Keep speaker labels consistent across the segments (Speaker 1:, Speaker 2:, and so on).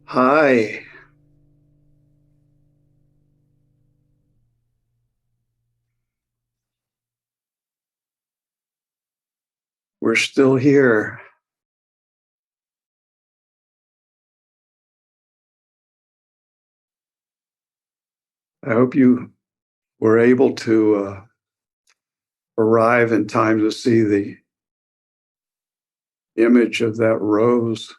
Speaker 1: Hi, we're still here. I hope you were able to arrive in time to see the image of that rose.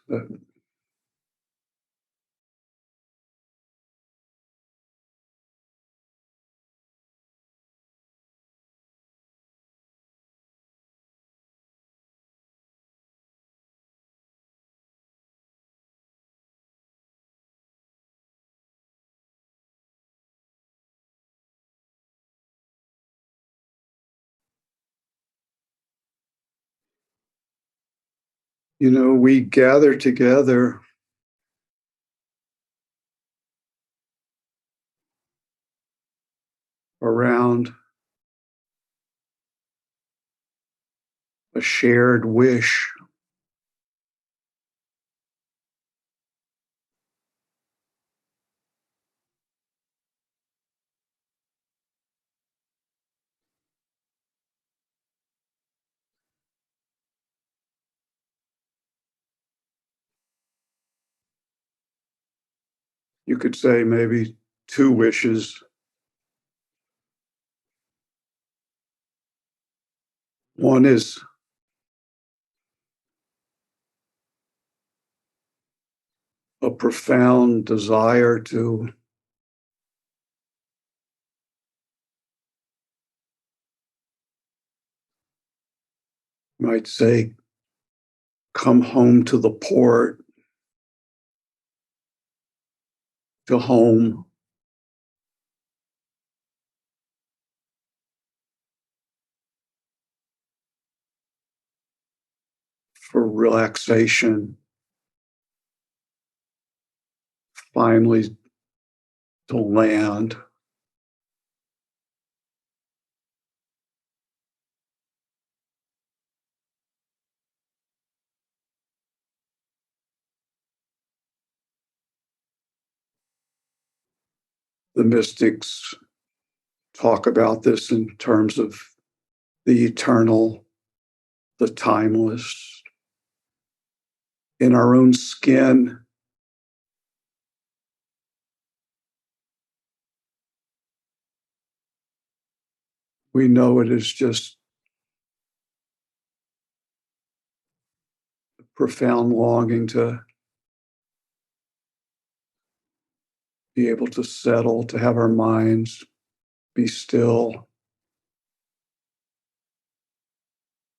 Speaker 1: We gather together around a shared wish. You could say maybe two wishes. One is a profound desire to might say come home to the port, to home, for relaxation, finally to land. The mystics talk about this in terms of the eternal, the timeless. In our own skin, we know it is just a profound longing to be able to settle, to have our minds be still,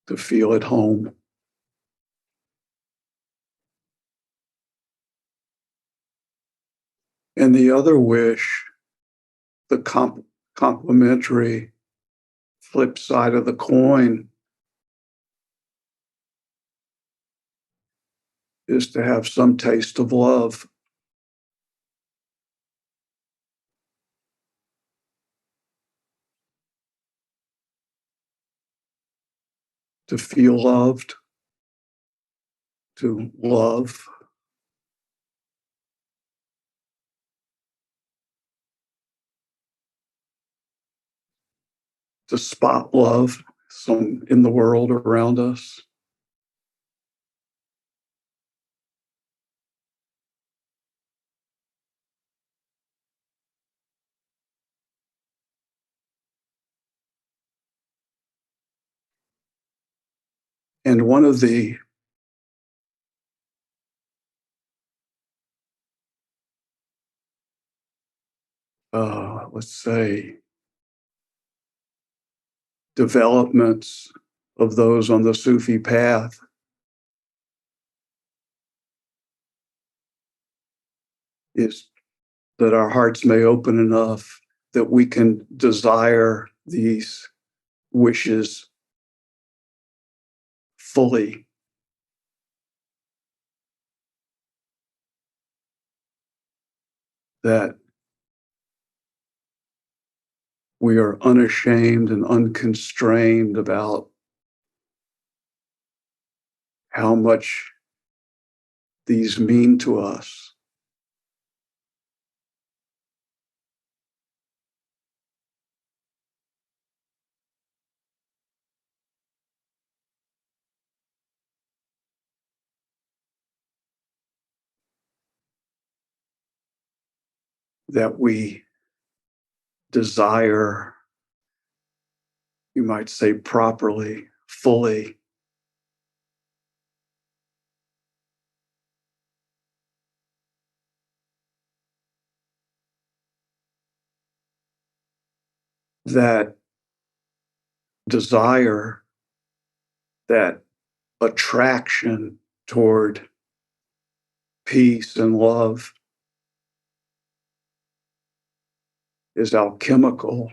Speaker 1: to feel at home. And the other wish, the complementary flip side of the coin, is to have some taste of love, to feel loved, to love, to spot love some in the world around us. And one of the let's say developments of those on the Sufi path is that our hearts may open enough that we can desire these wishes fully, that we are unashamed and unconstrained about how much these mean to us. that we desire, you might say, properly, fully, that desire, that attraction toward peace and love is alchemical.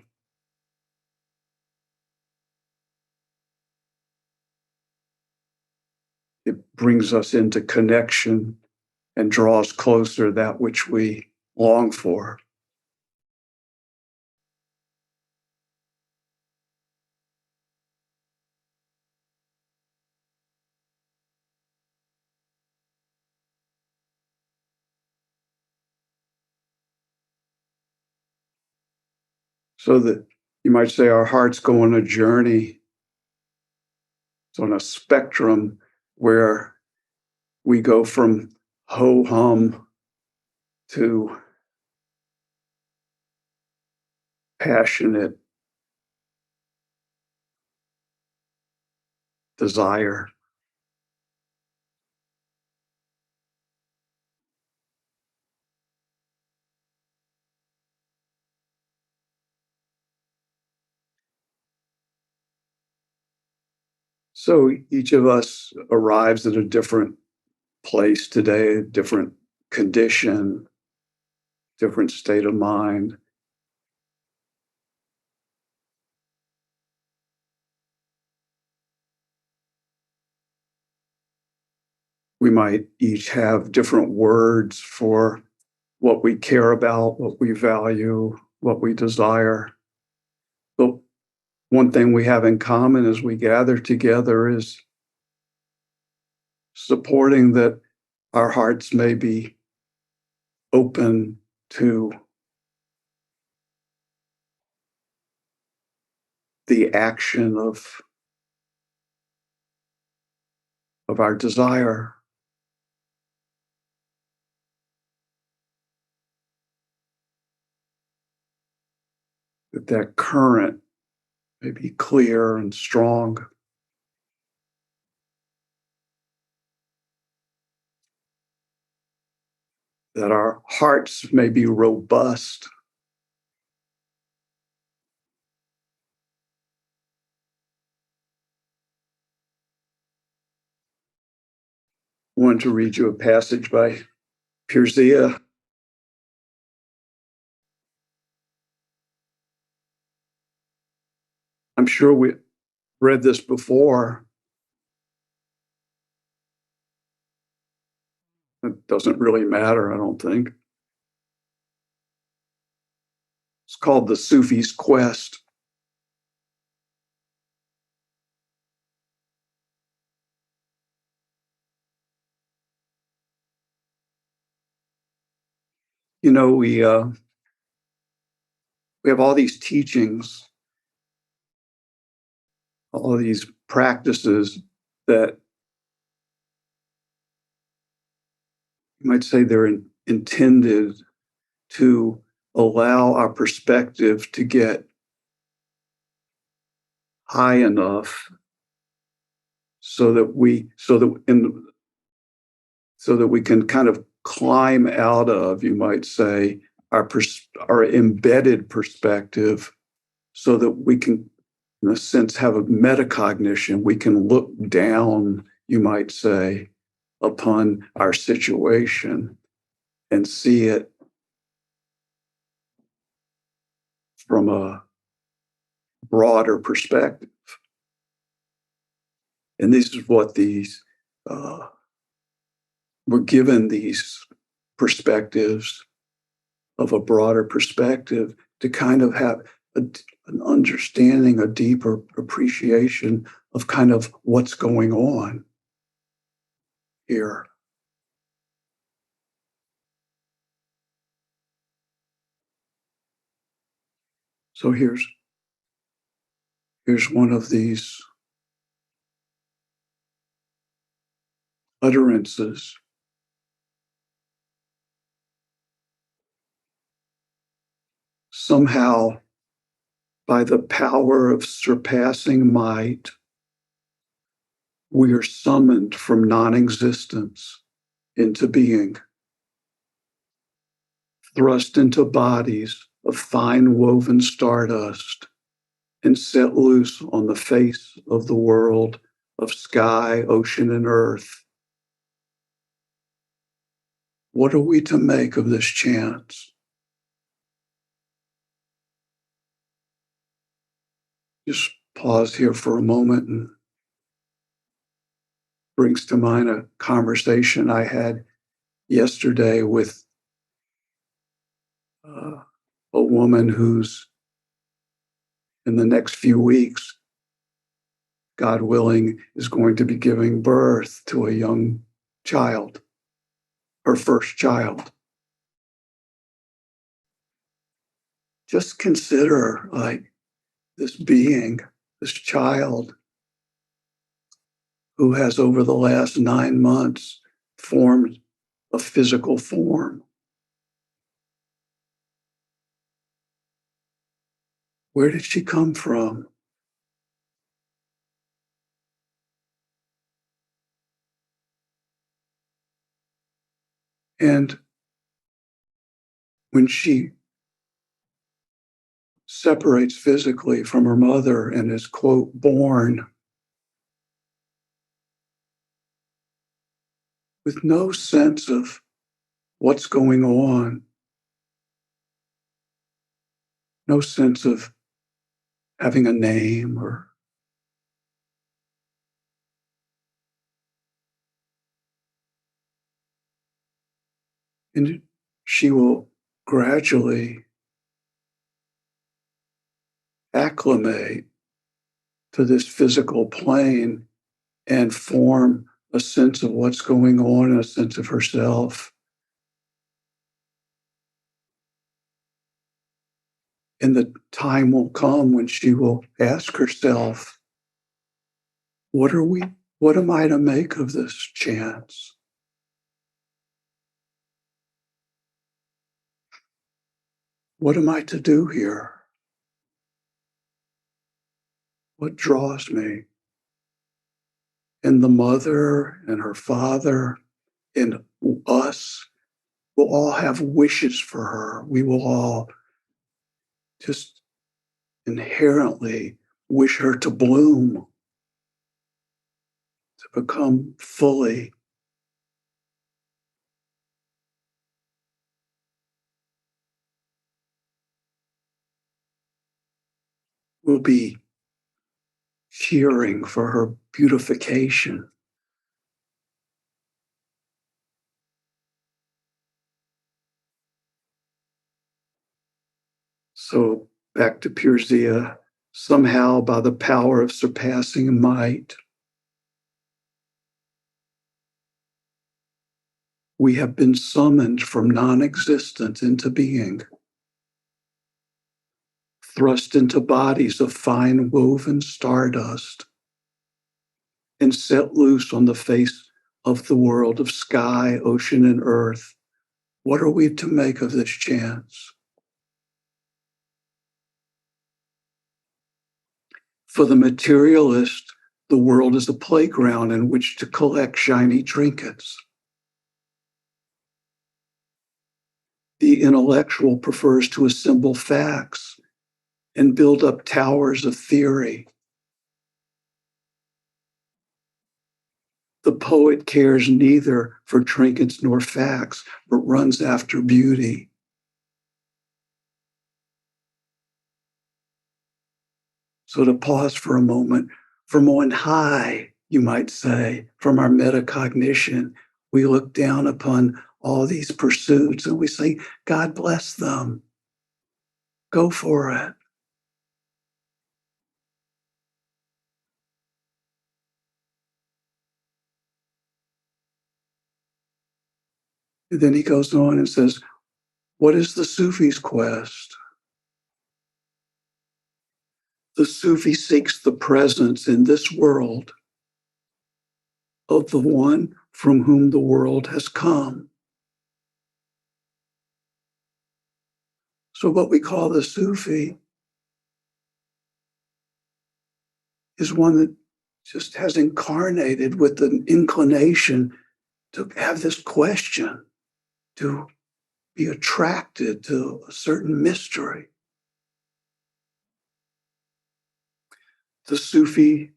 Speaker 1: It brings us into connection and draws closer that which we long for. So that you might say our hearts go on a journey, it's on a spectrum where we go from ho hum to passionate desire. So each of us arrives at a different place today, a different condition, different state of mind. We might each have different words for what we care about, what we value, what we desire. But one thing we have in common as we gather together is supporting that our hearts may be open to the action of our desire, that that current may be clear and strong, that our hearts may be robust. I want to read you a passage by Pirzia. I'm sure we read this before. It doesn't really matter, I don't think. It's called The Sufi's Quest. You know, we have all these teachings, all these practices that you might say they're intended to allow our perspective to get high enough so that we can kind of climb out of, you might say, our embedded perspective, so that we can, in a sense, have a metacognition. We can look down, you might say, upon our situation and see it from a broader perspective. And this is what uh, we're given these perspectives of a broader perspective to kind of have an understanding, a deeper appreciation of kind of what's going on here. So here's one of these utterances. somehow, by the power of surpassing might, we are summoned from non-existence into being, thrust into bodies of fine woven stardust, and set loose on the face of the world of sky, ocean, and earth. What are we to make of this chance? Just pause here for a moment, and brings to mind a conversation I had yesterday with uh, a woman who's in the next few weeks, God willing, is going to be giving birth to a young child, her first child. Just consider, like, this being, this child who has over the last 9 months formed a physical form. Where did she come from? And when she separates physically from her mother and is, quote, born with no sense of what's going on, no sense of having a name, or and she will gradually acclimate to this physical plane and form a sense of what's going on and a sense of herself. And the time will come when she will ask herself, what am I to make of this chance? What am I to do here? What draws me? And the mother and her father and us will all have wishes for her. We will all just inherently wish her to bloom, to become fully. We'll be cheering for her beautification. So back to Pirzia, somehow by the power of surpassing might, we have been summoned from non-existence into being, thrust into bodies of fine woven stardust, and set loose on the face of the world of sky, ocean, and earth. What are we to make of this chance? For the materialist, the world is a playground in which to collect shiny trinkets. The intellectual prefers to assemble facts and build up towers of theory. The poet cares neither for trinkets nor facts, but runs after beauty. So to pause for a moment, from on high, you might say, from our metacognition, we look down upon all these pursuits and we say, God bless them. Go for it. And then he goes on and says, what is the Sufi's quest? The Sufi seeks the presence in this world of the one from whom the world has come. So what we call the Sufi is one that just has incarnated with an inclination to have this question, to be attracted to a certain mystery. The Sufi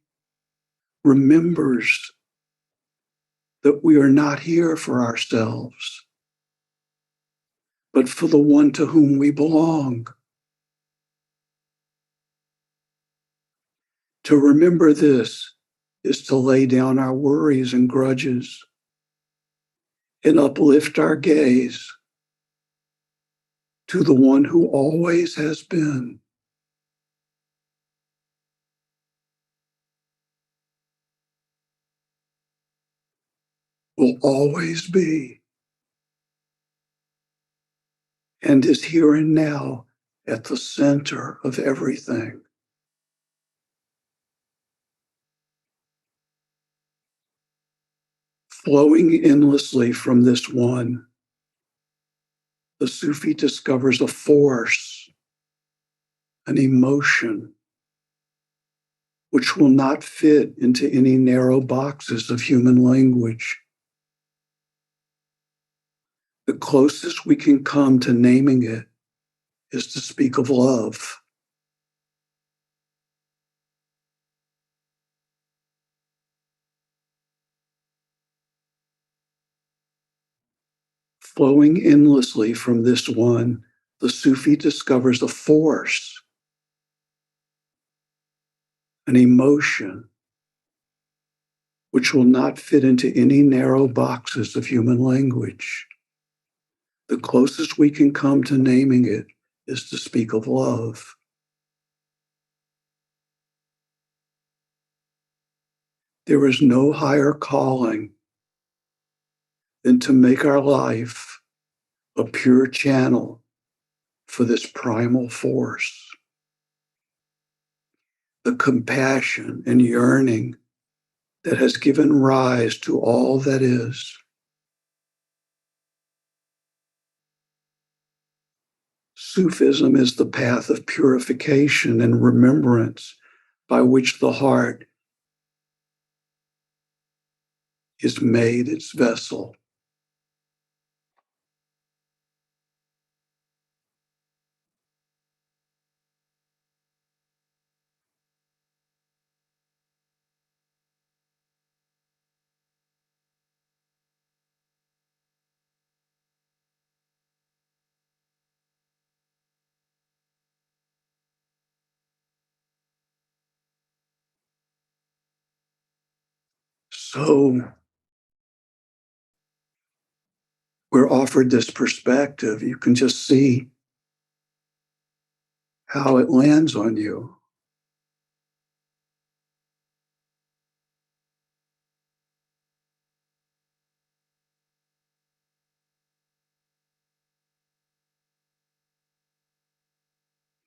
Speaker 1: remembers that we are not here for ourselves, but for the one to whom we belong. To remember this is to lay down our worries and grudges and uplift our gaze to the one who always has been. Will always be, and is here and now at the center of everything. Flowing endlessly from this one, the Sufi discovers a force, an emotion, which will not fit into any narrow boxes of human language. The closest we can come to naming it is to speak of love. Flowing endlessly from this one, the Sufi discovers a force, an emotion, which will not fit into any narrow boxes of human language. The closest we can come to naming it is to speak of love. There is no higher calling than to make our life a pure channel for this primal force. The compassion and yearning that has given rise to all that is. Sufism is the path of purification and remembrance by which the heart is made its vessel. So we're offered this perspective. You can just see how it lands on you.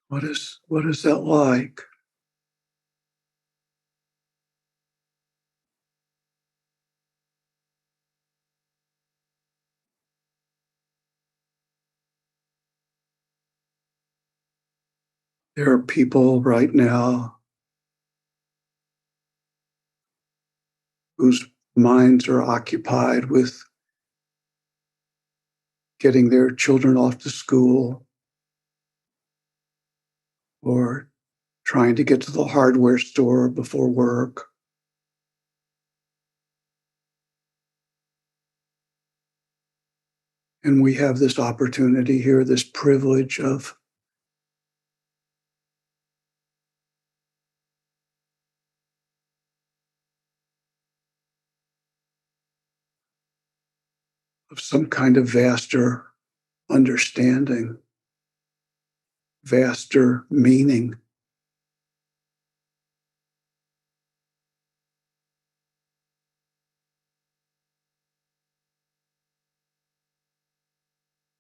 Speaker 1: What is that like? There are people right now whose minds are occupied with getting their children off to school or trying to get to the hardware store before work. And we have this opportunity here, this privilege of some kind of vaster understanding, vaster meaning.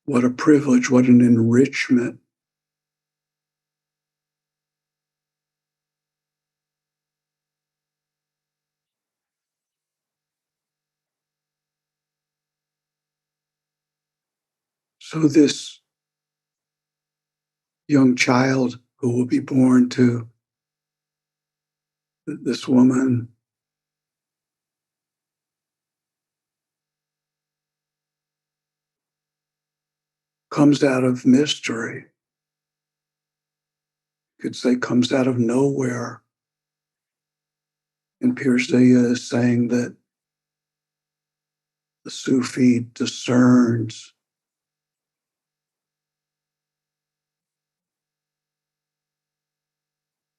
Speaker 1: What a privilege, what an enrichment. So this young child who will be born to this woman. Comes out of mystery. You could say comes out of nowhere. And Pirzia is saying that the Sufi discerns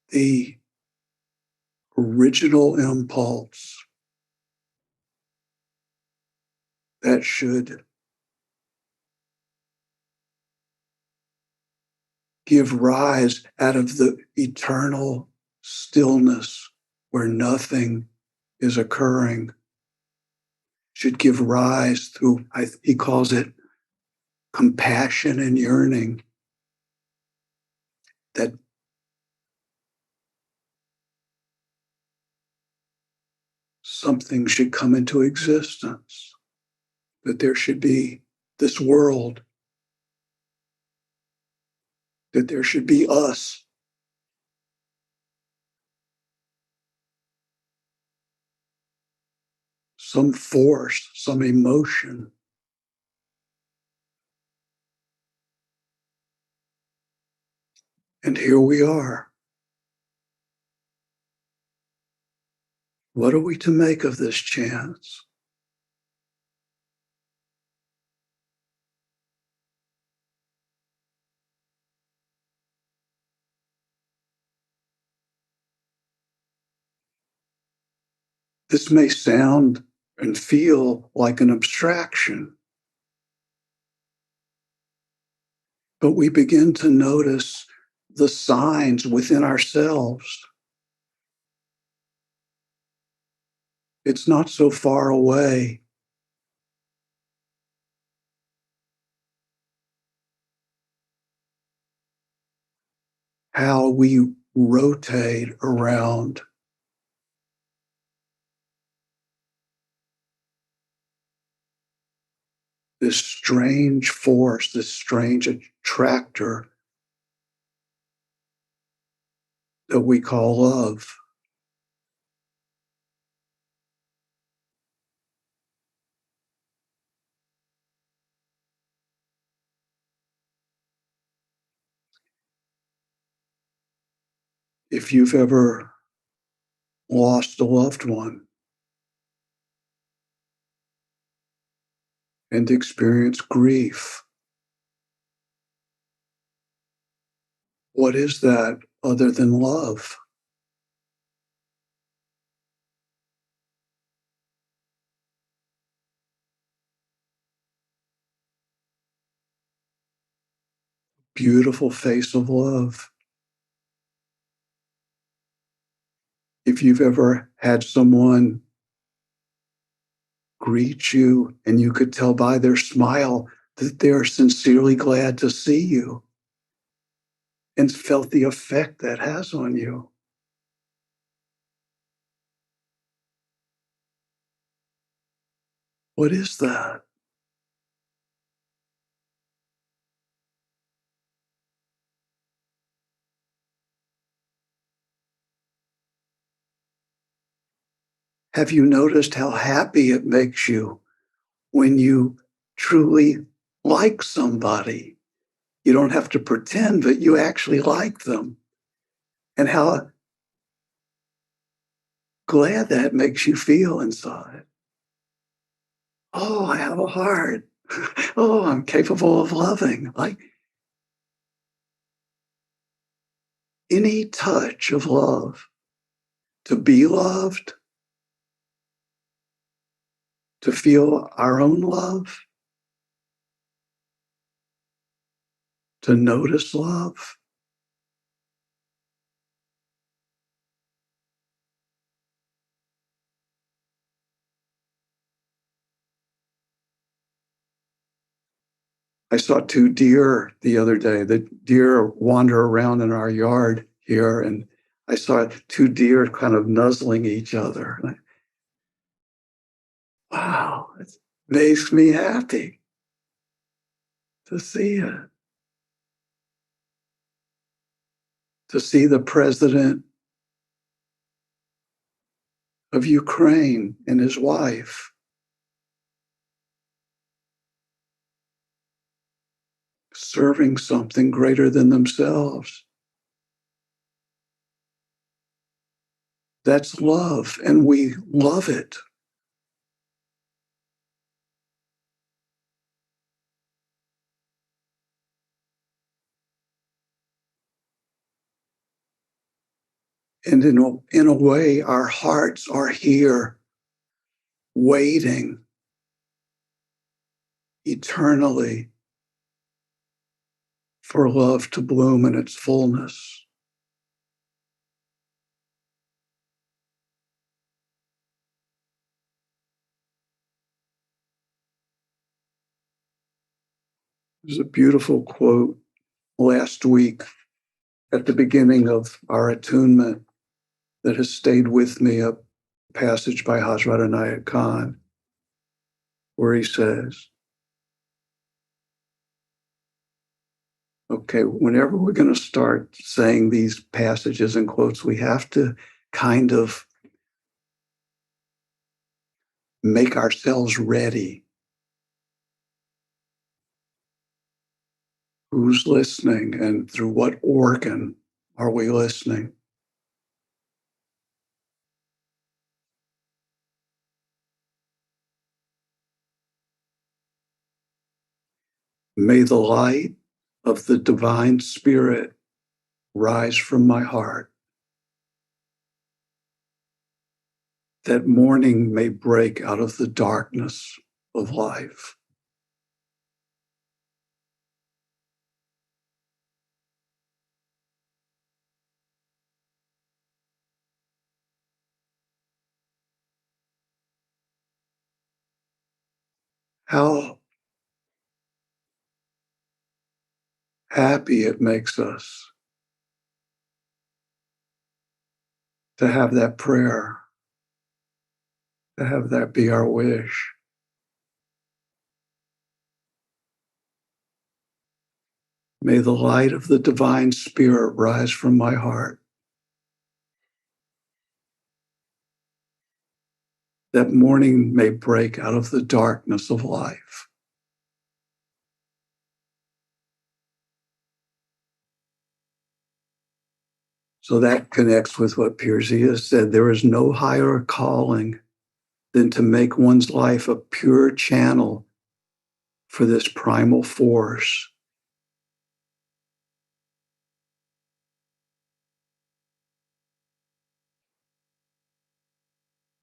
Speaker 1: the original impulse that should give rise out of the eternal stillness where nothing is occurring, should give rise through, he calls it compassion and yearning, that something should come into existence, that there should be this world, that there should be us. Some force, some emotion. And here we are. What are we to make of this chance? This may sound and feel like an abstraction, but we begin to notice the signs within ourselves. It's not so far away. How we rotate around this strange force, this strange attractor that we call love. If you've ever lost a loved one and experienced grief, what is that other than love? Beautiful face of love. If you've ever had someone greet you and you could tell by their smile that they're sincerely glad to see you and felt the effect that has on you. What is that? Have you noticed how happy it makes you when you truly like somebody? You don't have to pretend, but you actually like them. And how glad that makes you feel inside. Oh, I have a heart. Oh, I'm capable of loving. Like any touch of love, to be loved, to feel our own love, to notice love. I saw two deer the other day. The deer wander around in our yard here, and I saw two deer kind of nuzzling each other. Wow, it makes me happy to see it. to see the president of Ukraine and his wife serving something greater than themselves. That's love, and we love it. And in a way, our hearts are here waiting eternally for love to bloom in its fullness. There's a beautiful quote last week at the beginning of our attunement that has stayed with me, a passage by Hazrat Inayat Khan, where he says, okay, whenever we're going to start saying these passages and quotes, we have to kind of make ourselves ready. Who's listening and through what organ are we listening? May the light of the divine spirit rise from my heart, that morning may break out of the darkness of life. How happy it makes us to have that prayer, to have that be our wish. May the light of the divine spirit rise from my heart, that morning may break out of the darkness of life. So that connects with what Pirzia said. There is no higher calling than to make one's life a pure channel for this primal force.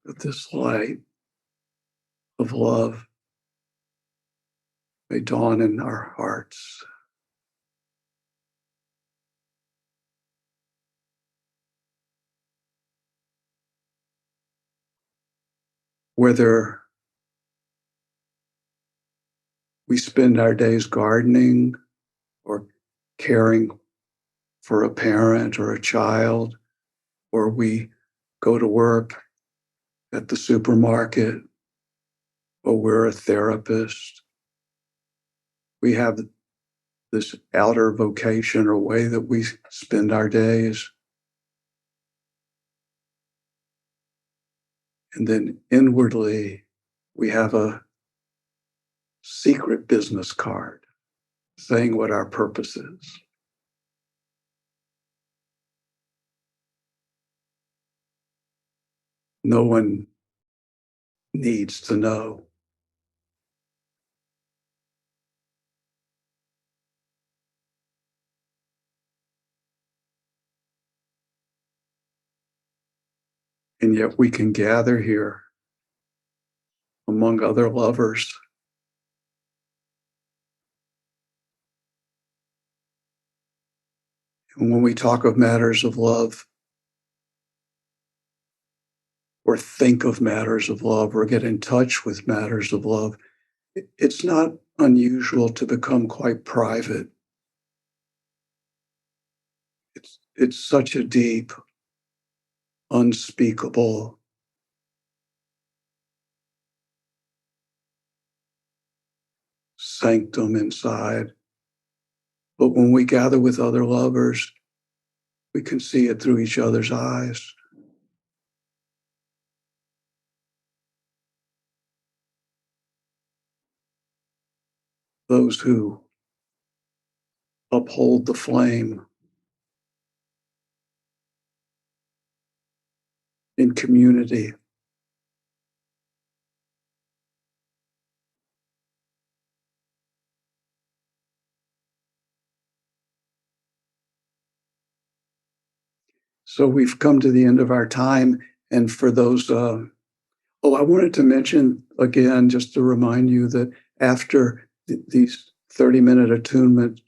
Speaker 1: That this light of love may dawn in our hearts. Whether we spend our days gardening or caring for a parent or a child, or we go to work at the supermarket, or we're a therapist, we have this outer vocation or way that we spend our days. And then inwardly, we have a secret business card saying what our purpose is. No one needs to know. And yet we can gather here among other lovers and when we talk of matters of love, or think of matters of love, or get in touch with matters of love, it's not unusual to become quite private. It's such a deep, unspeakable, sanctum inside. But when we gather with other lovers, We can see it through each other's eyes. Those who uphold the flame in community. So we've come to the end of our time. And for those, I wanted to mention again, just to remind you that after these 30-minute attunements,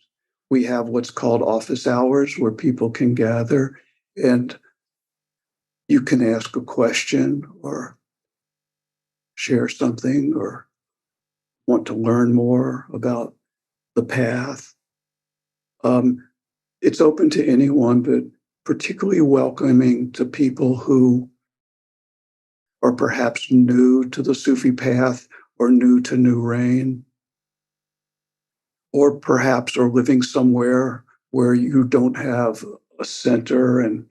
Speaker 1: we have what's called office hours where people can gather and you can ask a question or share something or want to learn more about the path. It's open to anyone, but particularly welcoming to people who are perhaps new to the Sufi path or new to New Rain, or perhaps are living somewhere where you don't have a center and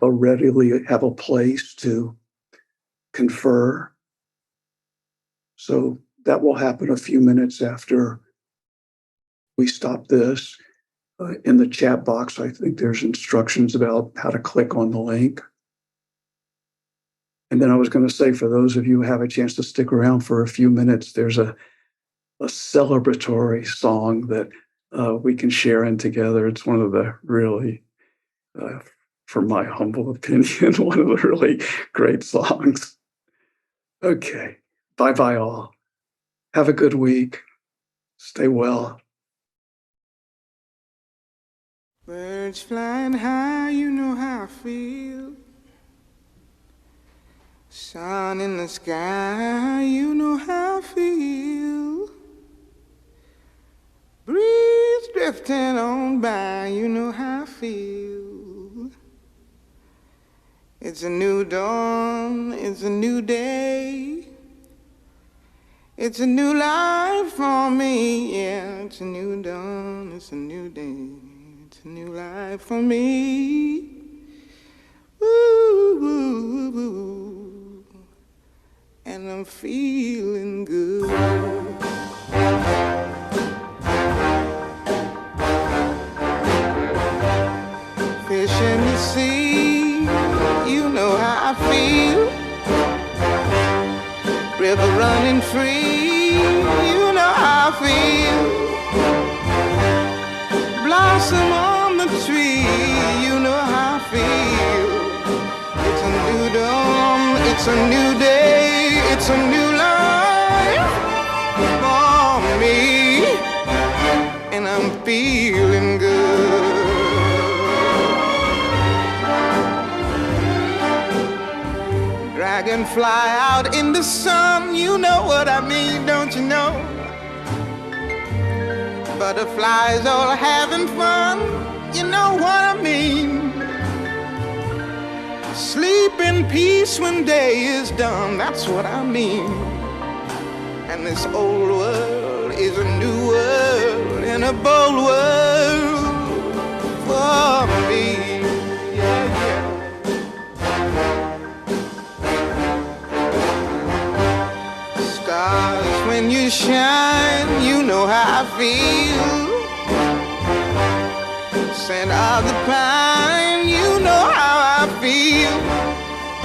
Speaker 1: readily have a place to confer. So that will happen a few minutes after we stop this. In the chat box, I think there's instructions about how to click on the link. And then I was going to say, for those of you who have a chance to stick around for a few minutes, there's a celebratory song that we can share in together. It's one of the really, from my humble opinion, one of the really great songs. Okay. Bye-bye all. Have a good week. Stay well.
Speaker 2: Birds flying high, you know how I feel. Sun in the sky, you know how I feel. Breeze drifting on by, you know how I feel. It's a new dawn, it's a new day. It's a new life for me, yeah. It's a new dawn, it's a new day. It's a new life for me. Woo, woo, woo. And I'm feeling good. Fish in the sea, you know how I feel. River running free, you know how I feel. Blossom on the tree, you know how I feel. It's a new dawn, it's a new day, it's a new life for me. And I'm feeling good. Dragonfly out in the sun, you know what I mean, don't you know? Butterflies all having fun, you know what I mean. Sleep in peace when day is done, that's what I mean. And this old world is a new world and a bold world for me. Yeah, yeah. Stars, when you shine, you know how I feel. Scent of the pine, you know how I feel.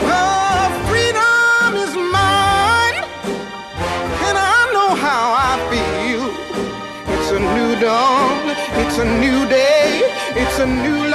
Speaker 2: Oh, freedom is mine, and I know how I feel. It's a new dawn, it's a new day, it's a new